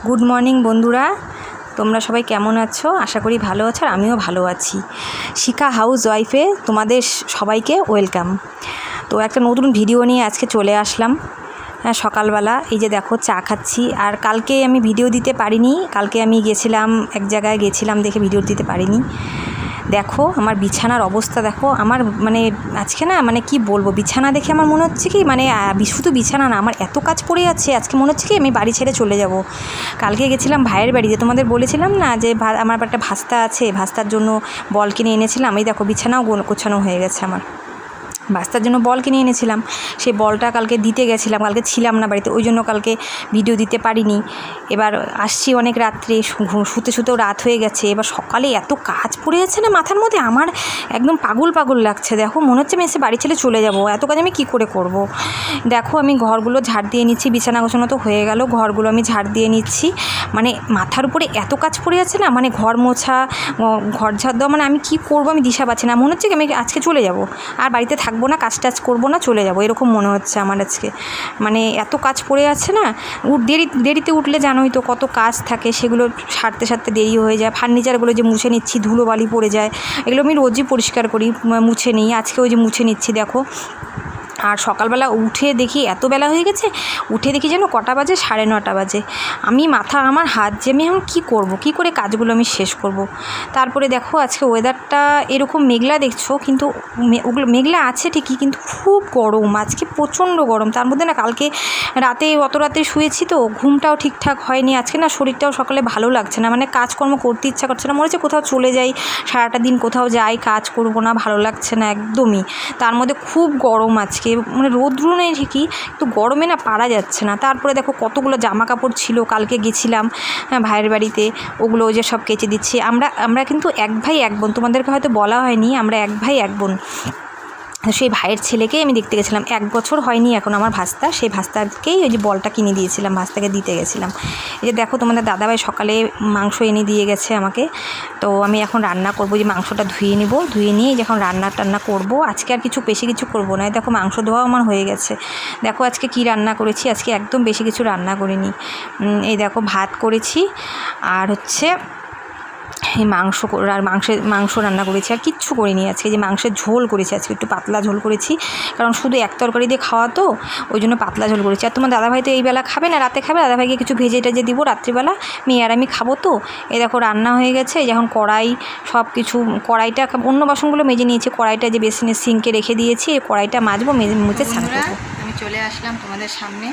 Good morning বন্ধুরা, তোমরা সবাই কেমন আছো? আশা করি ভালো আছো, আর আমিও ভালো আছি। শিখা হাউস ওয়াইফে তোমাদের সবাইকে ওয়েলকাম। তো একটা নতুন ভিডিও নিয়ে আজকে চলে আসলাম। সকালবেলা এই যে দেখো চা খাচ্ছি। আর কালকে আমি ভিডিও দিতে পারিনি, কালকে আমি গেছিলাম এক জায়গায়, গেছিলাম দেখে ভিডিও দিতে পারিনি। দেখো আমার বিছানার অবস্থা, দেখো আমার আজকে না কি বলবো, বিছানা দেখে আমার মনে হচ্ছে কি শুধু বিছানা না, আমার এত কাজ পড়ে আছে আজকে মনে হচ্ছে কি আমি বাড়ি ছেড়ে চলে যাব। কালকে গেছিলাম ভাইয়ের বাড়িতে, তোমাদের বলেছিলাম না যে আমার একটা ভাস্তা আছে, ভাস্তার জন্য বল কিনে এনেছিলাম। এই দেখো বিছানাও গোছানো হয়ে গেছে আমার। বাস্তার জন্য বল কিনে এনেছিলাম, সেই বলটা কালকে দিতে গেছিলাম, কালকে ছিলাম না বাড়িতে, ওই জন্য কালকে ভিডিও দিতে পারিনি। এবার আসছি অনেক রাত্রে, শুতেও রাত হয়ে গেছে। এবার সকালে এত কাজ পড়ে যাচ্ছে না মাথার মধ্যে, আমার একদম পাগল লাগছে। দেখো মনে হচ্ছে আমি এসে বাড়ি ছেড়ে চলে যাব, এত কাজ আমি কী করে করব। দেখো আমি ঘরগুলো ঝাড় দিয়ে নিচ্ছি, বিছানা গোছানো তো হয়ে গেল, ঘরগুলো আমি ঝাড় দিয়ে নিচ্ছি। মাথার উপরে এত কাজ পড়ে যাচ্ছে না, ঘর মোছা, ঘর ঝাড় দেওয়া, আমি কী করবো আমি দিশা পাচ্ছি না। মনে হচ্ছে কি আমি আজকে চলে যাব, আর বাড়িতে থাকবো না, কাজ টাজ করবো না, চলে যাব, এরকম মনে হচ্ছে আমার আজকে। এত কাজ পড়ে যাচ্ছে না। দেরিতে উঠলে জানোই তো কত কাজ থাকে, সেগুলো সারতে দেরি হয়ে যায়। ফার্নিচারগুলো যে মুছে নিচ্ছি, ধুলোবালি পড়ে যায়, এগুলো আমি রোজই পরিষ্কার করি, মুছে নিই। আজকে ওই যে মুছে নিচ্ছি দেখো। আর সকালবেলা উঠে দেখি এত বেলা হয়ে গেছে, উঠে দেখি যেন কটা বাজে, 9:30 বাজে। আমার হাত যে আমি এখন কী করব, কী করে কাজগুলো আমি শেষ করব। তারপরে দেখো আজকে ওয়েদারটা এরকম মেঘলা দেখছো, কিন্তু ওগুলো মেঘলা আছে ঠিকই, কিন্তু খুব গরম আজকে, প্রচণ্ড গরম। তার মধ্যে না কালকে অত রাতে শুয়েছি তো, ঘুমটাও ঠিকঠাক হয়নি। আজকে না শরীরটাও সকালে ভালো লাগছে না, কাজকর্ম করতে ইচ্ছা করছে না, মনে হচ্ছে কোথাও চলে যাই, সারাটা দিন কোথাও যাই, কাজ করবো না, ভালো লাগছে না একদমই। তার মধ্যে খুব গরম আজকে, রৌদ্র নেই ঠিকই, কিন্তু গরমে না পারা যাচ্ছে না। তারপরে দেখো কতগুলো জামা কাপড় ছিল, কালকে গেছিলাম ভাইয়ের বাড়িতে, ওগুলো যে সব কেচে দিচ্ছি। আমরা কিন্তু এক ভাই এক বোন, তোমাদেরকে হয়তো বলা হয়নি, আমরা এক ভাই এক বোন। সেই ভাইয়ের ছেলেকেই আমি দেখতে গেছিলাম, 1 বছর হয়নি এখন আমার ভাস্তা, সেই ভাস্তাকেই ওই যে বলটা কিনে দিয়েছিলাম, ভাস্তাকে দিতে গেছিলাম। এই যে দেখো তোমাদের দাদাভাই সকালে মাংস এনে দিয়ে গেছে আমাকে। তো আমি এখন রান্না করব, যে মাংসটা ধুয়ে নিব, ধুয়ে নিয়ে যখন রান্না করব। আজকে আর বেশি কিছু করব না। দেখো মাংস ধোয়াও আমার হয়ে গেছে। দেখো আজকে কি রান্না করেছি, আজকে একদম বেশি কিছু রান্না করিনি। এই দেখো ভাত করেছি, আর হচ্ছে এই মাংস রান্না করেছি, আর কিচ্ছু করিনি আজকে। যে মাংসের ঝোল করেছি আজকে, একটু পাতলা ঝোল করেছি, কারণ শুধু এক তরকারি দিয়ে খাওয়া তো, ওই জন্য পাতলা ঝোল করেছি। আর তোমার দাদাভাই তো এই বেলা খাবে না, রাতে খাবে, দাদাভাইকে কিছু ভেজে টেজে দিব রাত্রিবেলা, মেয়ে আর আমি খাবো তো। এই দেখো রান্না হয়ে গেছে। যখন কড়াই সব কিছু, কড়াইটা অন্য বাসনগুলো মেজে নিয়েছি, কড়াইটা যে বেসিনের সিঙ্কে রেখে দিয়েছি, এই কড়াইটা মাজবো, মুছে স্নান করবো। আমি চলে আসলাম তোমাদের সামনে।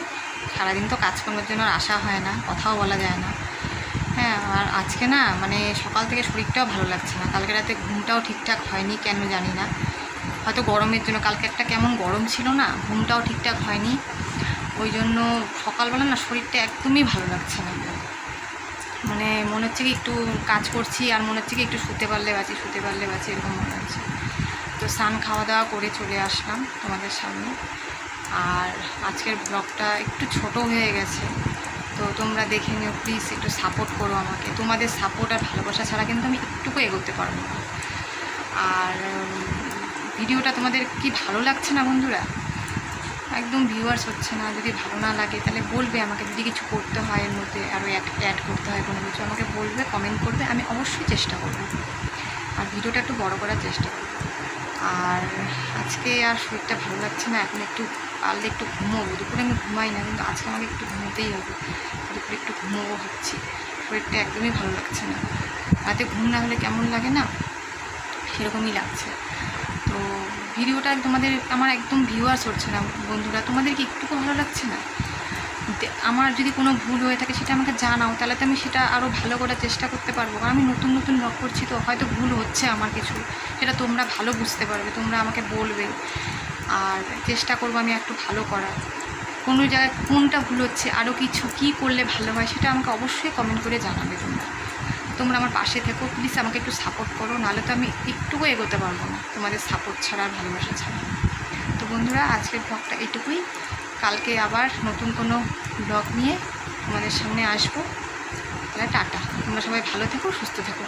সারাদিন তো কাজকর্মের জন্য আসা হয় না, কথাও বলা যায় না। হ্যাঁ, আর আজকে না সকাল থেকে শরীরটাও ভালো লাগছে না, কালকে রাতে ঘুমটাও ঠিকঠাক হয়নি, কেন জানি না, হয়তো গরমের জন্য। কালকে একটা কেমন গরম ছিল না, ঘুমটাও ঠিকঠাক হয়নি, ওই জন্য সকালবেলা না শরীরটা একদমই ভালো লাগছে না। মনে হচ্ছে কি একটু কাজ করছি, আর মনে হচ্ছে কি একটু শুতে পারলে বাঁচি, এরকম মনে হচ্ছে। তো স্নান খাওয়া দাওয়া করে চলে আসলাম তোমাদের সামনে। আর আজকের ব্লগটা একটু ছোট হয়ে গেছে, তো তোমরা দেখে নিও প্লিজ, একটু সাপোর্ট করো আমাকে। তোমাদের সাপোর্ট আর ভালোবাসা ছাড়া কিন্তু আমি একটুকু এগোতে পারবো না। আর ভিডিওটা তোমাদের কি ভালো লাগছে না বন্ধুরা? একদম ভিউয়ার্স হচ্ছে না। যদি ভালো না লাগে তাহলে বলবে আমাকে, যদি কিছু করতে হয় এর মধ্যে, আরও অ্যাড করতে হয় কোনো কিছু, আমাকে বলবে, কমেন্ট করবে, আমি অবশ্যই চেষ্টা করব, আর ভিডিওটা একটু বড় করার চেষ্টা করব। আর আজকে আর শরীরটা ভালো লাগছে না, এখন একটু পারলে একটু ঘুমোবো। দুপুরে আমি ঘুমাই না, কিন্তু আজকে আমাকে একটু ঘুমোতেই হবে, দুপুরে একটু ঘুমোবো ভাবছি। শরীরটা একদমই ভালো লাগছে না, রাতে ঘুম না হলে কেমন লাগে না, সেরকমই লাগছে। তো ভিডিওটা আমার একদম ভিউয়ার্স হচ্ছে না বন্ধুরা, তোমাদের কি একটুকু ভালো লাগছে না? আমার যদি কোনো ভুল হয়ে থাকে সেটা আমাকে জানাও, তাহলে তো আমি সেটা আরও ভালো করার চেষ্টা করতে পারবো। কারণ আমি নতুন ব্লগ করছি, তো হয়তো ভুল হচ্ছে আমার কিছু, সেটা তোমরা ভালো বুঝতে পারবে, তোমরা আমাকে বলবে, আর চেষ্টা করবো আমি একটু ভালো করার। কোনো জায়গায় কোনটা ভুল হচ্ছে, আরও কিছু কী করলে ভালো হয়, সেটা আমাকে অবশ্যই কমেন্ট করে জানাবে। তোমরা আমার পাশে থেকো প্লিজ, আমাকে একটু সাপোর্ট করো, নাহলে তো আমি একটুকু এগোতে পারবো না তোমাদের সাপোর্ট ছাড়া আর ভালোবাসা ছাড়া। তো বন্ধুরা আজকের ব্লগটা এইটুকুই, কালকে আবার নতুন কোনো ব্লগ নিয়ে তোমাদের সামনে আসবো। তাহলে টাটা, তোমরা সবাই ভালো থেকো, সুস্থ থেকো।